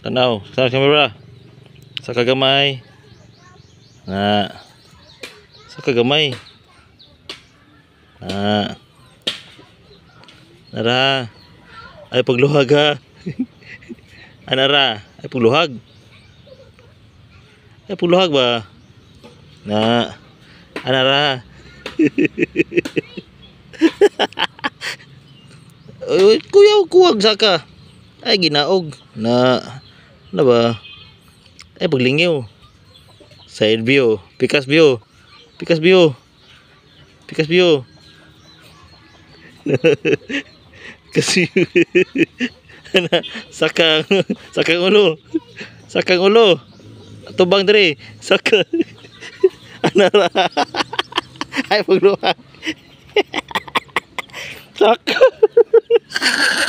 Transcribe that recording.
Tanaw sa camera. Sa kagamay. Na. Sa kagamay. Nara. Ay pagluhag ha. Anara. Ay pagluhag. Ay pagluhag ba? Na. Anara. Kuya kuwag saka. Ay ginaog na ano ba? Ay paglingiw. Side view, Pikas view. Pikas view. Pikas view. Kasi sakang sakang ulo. Sakang ulo. Tubang diri. Sakang anara. Ay pagluhag. Sakang